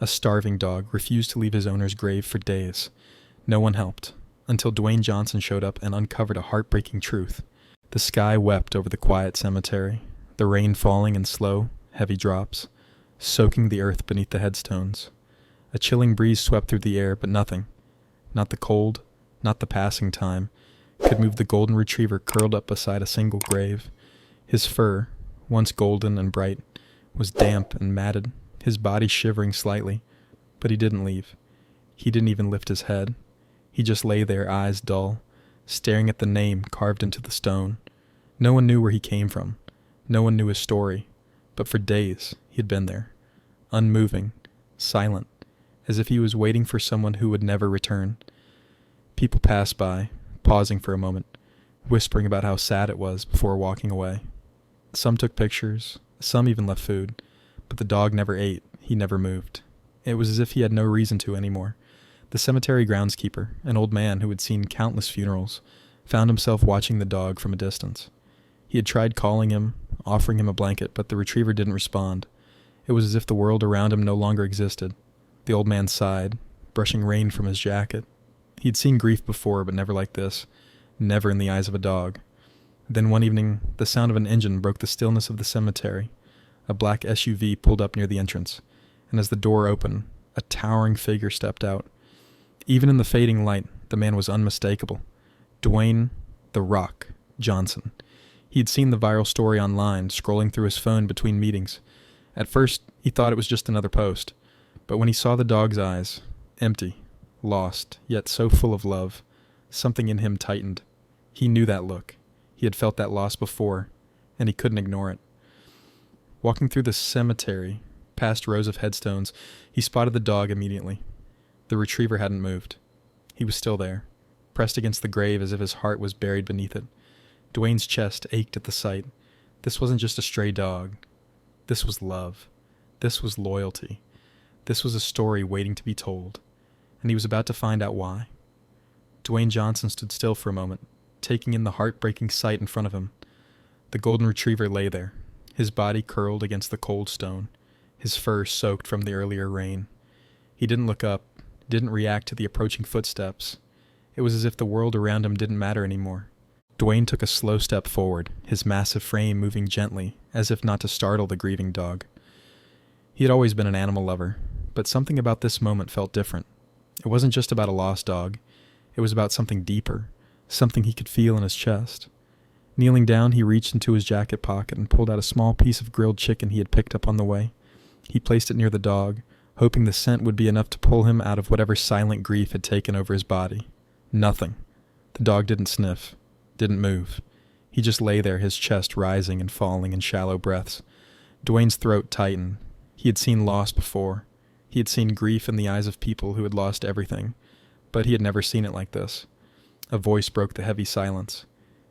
A starving dog refused to leave his owner's grave for days. No one helped, until Dwayne Johnson showed up and uncovered a heartbreaking truth. The sky wept over the quiet cemetery, the rain falling in slow, heavy drops, soaking the earth beneath the headstones. A chilling breeze swept through the air, but nothing, not the cold, not the passing time, could move the golden retriever curled up beside a single grave. His fur, once golden and bright, was damp and matted, his body shivering slightly, but he didn't leave. He didn't even lift his head. He just lay there, eyes dull, staring at the name carved into the stone. No one knew where he came from. No one knew his story, but for days he had been there, unmoving, silent, as if he was waiting for someone who would never return. People passed by, pausing for a moment, whispering about how sad it was before walking away. Some took pictures, some even left food, but the dog never ate, he never moved. It was as if he had no reason to anymore. The cemetery groundskeeper, an old man who had seen countless funerals, found himself watching the dog from a distance. He had tried calling him, offering him a blanket, but the retriever didn't respond. It was as if the world around him no longer existed. The old man sighed, brushing rain from his jacket. He'd seen grief before, but never like this, never in the eyes of a dog. Then one evening, the sound of an engine broke the stillness of the cemetery. A black SUV pulled up near the entrance, and as the door opened, a towering figure stepped out. Even in the fading light, the man was unmistakable. Dwayne "The Rock" Johnson. He'd seen the viral story online, scrolling through his phone between meetings. At first, he thought it was just another post, but when he saw the dog's eyes, empty, lost, yet so full of love, something in him tightened. He knew that look. He had felt that loss before, and he couldn't ignore it. Walking through the cemetery, past rows of headstones, he spotted the dog immediately. The retriever hadn't moved. He was still there, pressed against the grave as if his heart was buried beneath it. Dwayne's chest ached at the sight. This wasn't just a stray dog. This was love. This was loyalty. This was a story waiting to be told, and he was about to find out why. Dwayne Johnson stood still for a moment, taking in the heartbreaking sight in front of him. The golden retriever lay there, his body curled against the cold stone, his fur soaked from the earlier rain. He didn't look up, didn't react to the approaching footsteps. It was as if the world around him didn't matter anymore. Dwayne took a slow step forward, his massive frame moving gently, as if not to startle the grieving dog. He had always been an animal lover, but something about this moment felt different. It wasn't just about a lost dog. It was about something deeper, something he could feel in his chest. Kneeling down, he reached into his jacket pocket and pulled out a small piece of grilled chicken he had picked up on the way. He placed it near the dog, hoping the scent would be enough to pull him out of whatever silent grief had taken over his body. Nothing. The dog didn't sniff, didn't move. He just lay there, his chest rising and falling in shallow breaths. Dwayne's throat tightened. He had seen loss before. He had seen grief in the eyes of people who had lost everything, but he had never seen it like this. A voice broke the heavy silence.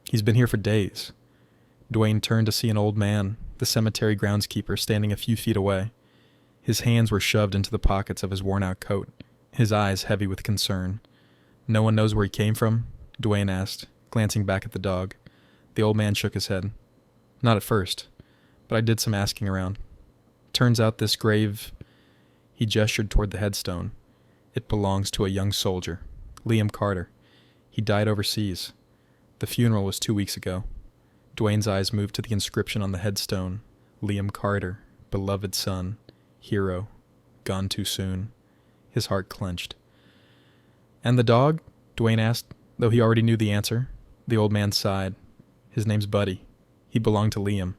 "He's been here for days." Dwayne turned to see an old man, the cemetery groundskeeper, standing a few feet away. His hands were shoved into the pockets of his worn-out coat, his eyes heavy with concern. "No one knows where he came from?" Dwayne asked, glancing back at the dog. The old man shook his head. "Not at first, but I did some asking around. Turns out this grave..." He gestured toward the headstone. "It belongs to a young soldier, Liam Carter. He died overseas. The funeral was 2 weeks ago." Dwayne's eyes moved to the inscription on the headstone. Liam Carter, beloved son, hero, gone too soon. His heart clenched. "And the dog?" Dwayne asked, though he already knew the answer. The old man sighed. "His name's Buddy. He belonged to Liam.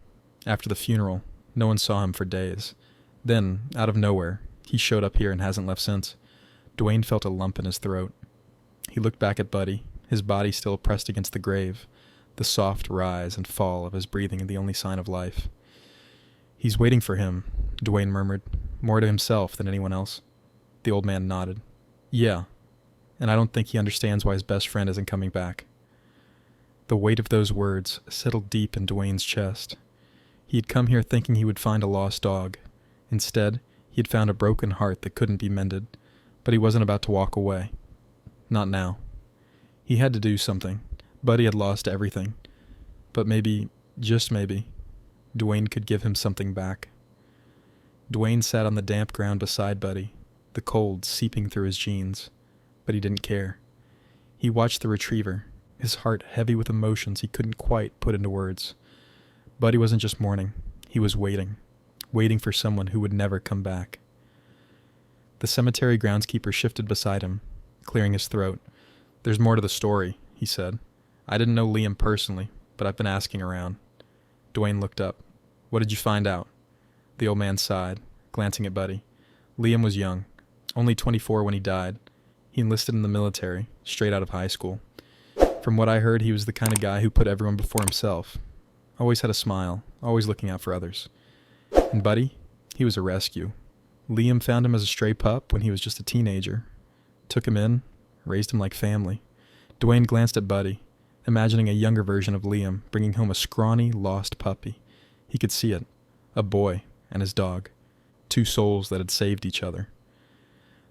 After the funeral, no one saw him for days. Then, out of nowhere, he showed up here and hasn't left since." Dwayne felt a lump in his throat. He looked back at Buddy, his body still pressed against the grave, the soft rise and fall of his breathing the only sign of life. "He's waiting for him," Dwayne murmured, more to himself than anyone else. The old man nodded. "Yeah, and I don't think he understands why his best friend isn't coming back." The weight of those words settled deep in Dwayne's chest. He had come here thinking he would find a lost dog. Instead, he had found a broken heart that couldn't be mended, but he wasn't about to walk away. Not now. He had to do something. Buddy had lost everything. But maybe, just maybe, Dwayne could give him something back. Dwayne sat on the damp ground beside Buddy, the cold seeping through his jeans, but he didn't care. He watched the retriever, his heart heavy with emotions he couldn't quite put into words. Buddy wasn't just mourning, he was waiting for someone who would never come back. The cemetery groundskeeper shifted beside him, clearing his throat. "There's more to the story," he said. "I didn't know Liam personally, but I've been asking around." Dwayne looked up. "What did you find out?" The old man sighed, glancing at Buddy. Liam was young, only 24 when he died. He enlisted in the military, straight out of high school. From what I heard, he was the kind of guy who put everyone before himself. Always had a smile, always looking out for others. And Buddy, he was a rescue. Liam found him as a stray pup when he was just a teenager. Took him in, raised him like family. Dwayne glanced at Buddy, imagining a younger version of Liam bringing home a scrawny, lost puppy. He could see it. A boy and his dog. Two souls that had saved each other.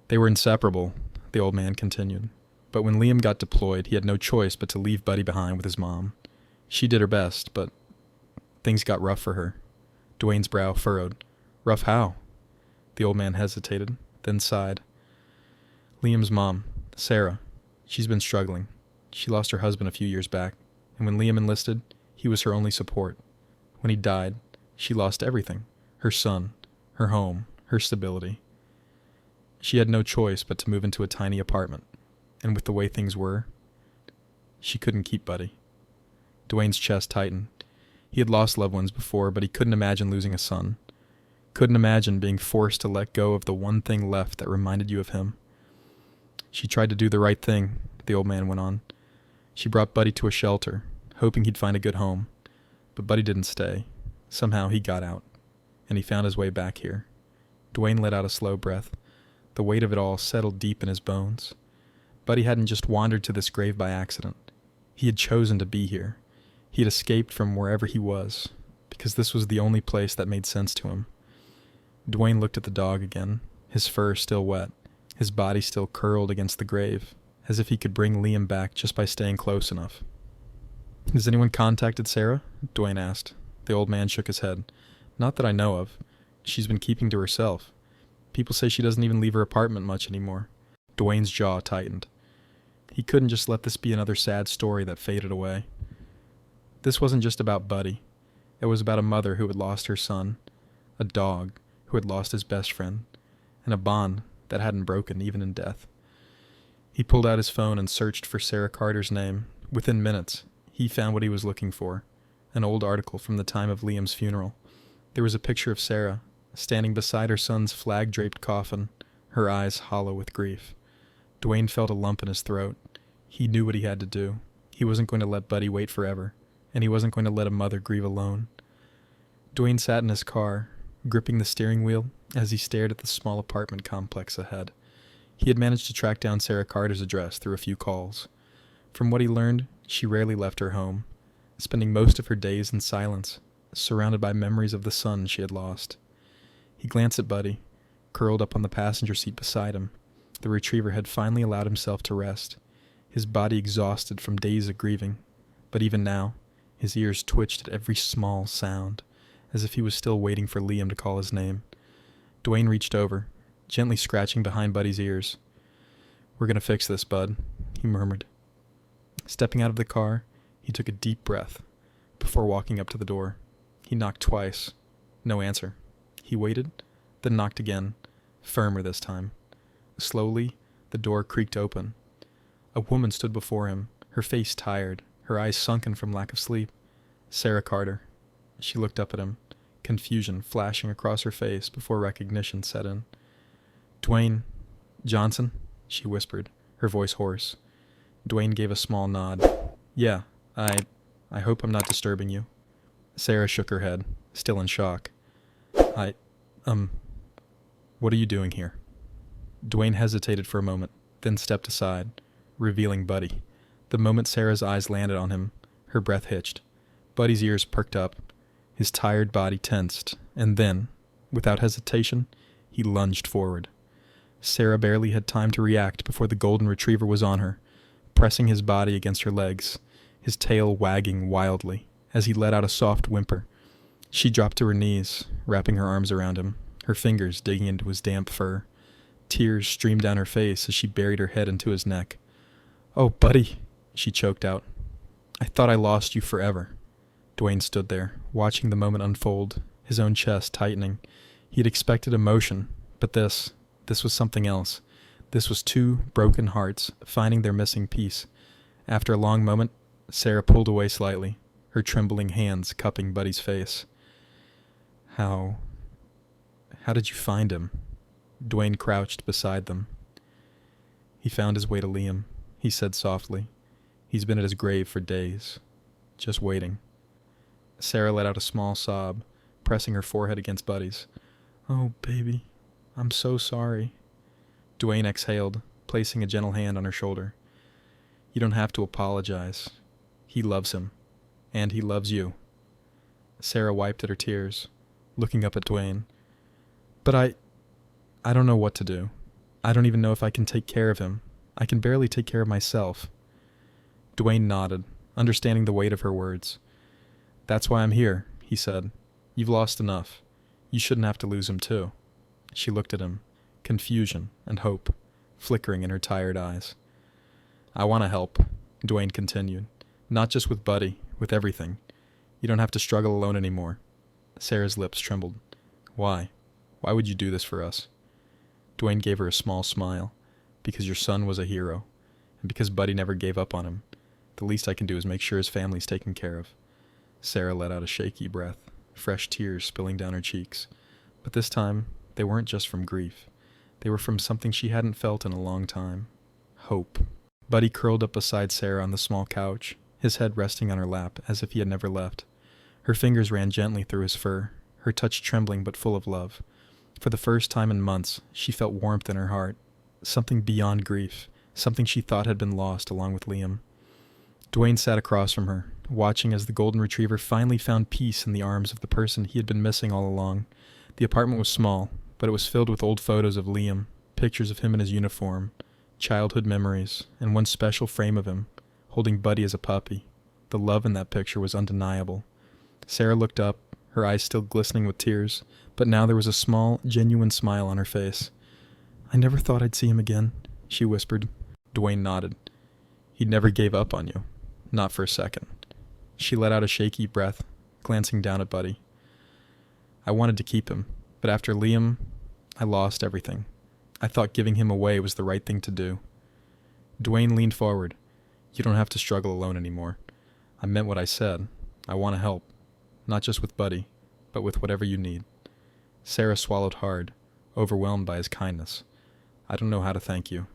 They were inseparable, the old man continued. But when Liam got deployed, he had no choice but to leave Buddy behind with his mom. She did her best, but things got rough for her. Dwayne's brow furrowed. "Rough how?" The old man hesitated, then sighed. "Liam's mom, Sarah, she's been struggling. She lost her husband a few years back, and when Liam enlisted, he was her only support. When he died, she lost everything. Her son, her home, her stability. She had no choice but to move into a tiny apartment, and with the way things were, she couldn't keep Buddy." Dwayne's chest tightened. He had lost loved ones before, but he couldn't imagine losing a son. Couldn't imagine being forced to let go of the one thing left that reminded you of him. "She tried to do the right thing," the old man went on. "She brought Buddy to a shelter, hoping he'd find a good home. But Buddy didn't stay. Somehow he got out, and he found his way back here." Dwayne let out a slow breath. The weight of it all settled deep in his bones. Buddy hadn't just wandered to this grave by accident. He had chosen to be here. He had escaped from wherever he was, because this was the only place that made sense to him. Dwayne looked at the dog again, his fur still wet, his body still curled against the grave, as if he could bring Liam back just by staying close enough. "Has anyone contacted Sarah?" Dwayne asked. The old man shook his head. "Not that I know of. She's been keeping to herself. People say she doesn't even leave her apartment much anymore." Dwayne's jaw tightened. He couldn't just let this be another sad story that faded away. This wasn't just about Buddy. It was about a mother who had lost her son, a dog who had lost his best friend, and a bond that hadn't broken even in death. He pulled out his phone and searched for Sarah Carter's name. Within minutes, he found what he was looking for, an old article from the time of Liam's funeral. There was a picture of Sarah, standing beside her son's flag-draped coffin, her eyes hollow with grief. Dwayne felt a lump in his throat. He knew what he had to do. He wasn't going to let Buddy wait forever, and he wasn't going to let a mother grieve alone. Dwayne sat in his car, gripping the steering wheel as he stared at the small apartment complex ahead. He had managed to track down Sarah Carter's address through a few calls. From what he learned, she rarely left her home, spending most of her days in silence, surrounded by memories of the son she had lost. He glanced at Buddy, curled up on the passenger seat beside him. The retriever had finally allowed himself to rest, his body exhausted from days of grieving, but even now, his ears twitched at every small sound, as if he was still waiting for Liam to call his name. Dwayne reached over, gently scratching behind Buddy's ears. "We're going to fix this, Bud," he murmured. Stepping out of the car, he took a deep breath before walking up to the door. He knocked twice. No answer. He waited, then knocked again, firmer this time. Slowly, the door creaked open. A woman stood before him, her face tired, her eyes sunken from lack of sleep. Sarah Carter. She looked up at him, confusion flashing across her face before recognition set in. "Dwayne Johnson?" she whispered, her voice hoarse. Dwayne gave a small nod. "Yeah, I hope I'm not disturbing you." Sarah shook her head, still in shock. What are you doing here?" Dwayne hesitated for a moment, then stepped aside, revealing Buddy. The moment Sarah's eyes landed on him, her breath hitched. Buddy's ears perked up, his tired body tensed, and then, without hesitation, he lunged forward. Sarah barely had time to react before the golden retriever was on her, pressing his body against her legs, his tail wagging wildly as he let out a soft whimper. She dropped to her knees, wrapping her arms around him, her fingers digging into his damp fur. Tears streamed down her face as she buried her head into his neck. "Oh, buddy," she choked out. "I thought I lost you forever." Dwayne stood there, watching the moment unfold, his own chest tightening. He had expected emotion, but this was something else. This was two broken hearts finding their missing piece. After a long moment, Sarah pulled away slightly, her trembling hands cupping Buddy's face. How did you find him?" Dwayne crouched beside them. "He found his way to Liam," he said softly. "He's been at his grave for days, just waiting." Sarah let out a small sob, pressing her forehead against Buddy's. "Oh, baby, I'm so sorry." Dwayne exhaled, placing a gentle hand on her shoulder. "You don't have to apologize. He loves him, and he loves you." Sarah wiped at her tears, looking up at Dwayne. "But I don't know what to do. I don't even know if I can take care of him. I can barely take care of myself." Dwayne nodded, understanding the weight of her words. "That's why I'm here," he said. "You've lost enough. You shouldn't have to lose him too." She looked at him, confusion and hope flickering in her tired eyes. "I want to help," Dwayne continued. "Not just with Buddy, with everything. You don't have to struggle alone anymore." Sarah's lips trembled. "Why? Why would you do this for us?" Dwayne gave her a small smile. "Because your son was a hero, and because Buddy never gave up on him. The least I can do is make sure his family's taken care of." Sarah let out a shaky breath, fresh tears spilling down her cheeks. But this time, they weren't just from grief. They were from something she hadn't felt in a long time. Hope. Buddy curled up beside Sarah on the small couch, his head resting on her lap as if he had never left. Her fingers ran gently through his fur, her touch trembling but full of love. For the first time in months, she felt warmth in her heart, something beyond grief, something she thought had been lost along with Liam. Dwayne sat across from her, watching as the golden retriever finally found peace in the arms of the person he had been missing all along. The apartment was small, but it was filled with old photos of Liam, pictures of him in his uniform, childhood memories, and one special frame of him, holding Buddy as a puppy. The love in that picture was undeniable. Sarah looked up, her eyes still glistening with tears, but now there was a small, genuine smile on her face. "I never thought I'd see him again," she whispered. Dwayne nodded. "He never gave up on you. Not for a second." She let out a shaky breath, glancing down at Buddy. "I wanted to keep him, but after Liam, I lost everything. I thought giving him away was the right thing to do." Dwayne leaned forward. "You don't have to struggle alone anymore. I meant what I said. I want to help. Not just with Buddy, but with whatever you need." Sarah swallowed hard, overwhelmed by his kindness. "I don't know how to thank you."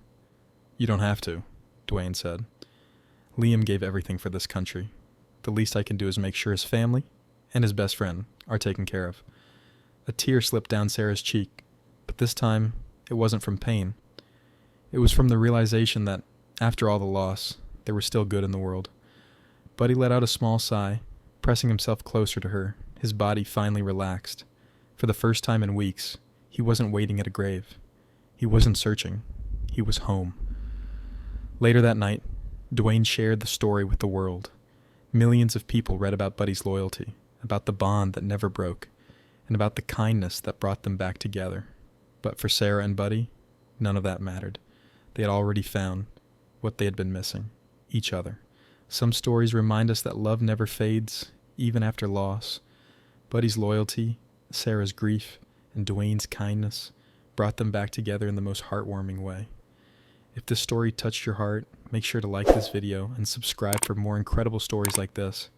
"You don't have to," Dwayne said. "Liam gave everything for this country. The least I can do is make sure his family and his best friend are taken care of." A tear slipped down Sarah's cheek, but this time it wasn't from pain. It was from the realization that, after all the loss, there was still good in the world. Buddy let out a small sigh, pressing himself closer to her, his body finally relaxed. For the first time in weeks, he wasn't waiting at a grave. He wasn't searching. He was home. Later that night, Dwayne shared the story with the world. Millions of people read about Buddy's loyalty, about the bond that never broke, and about the kindness that brought them back together. But for Sarah and Buddy, none of that mattered. They had already found what they had been missing, each other. Some stories remind us that love never fades, even after loss. Buddy's loyalty, Sarah's grief, and Dwayne's kindness brought them back together in the most heartwarming way. If this story touched your heart, make sure to like this video and subscribe for more incredible stories like this.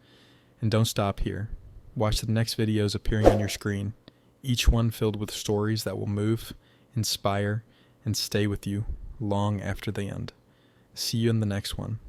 And don't stop here. Watch the next videos appearing on your screen, each one filled with stories that will move, inspire, and stay with you long after they end. See you in the next one.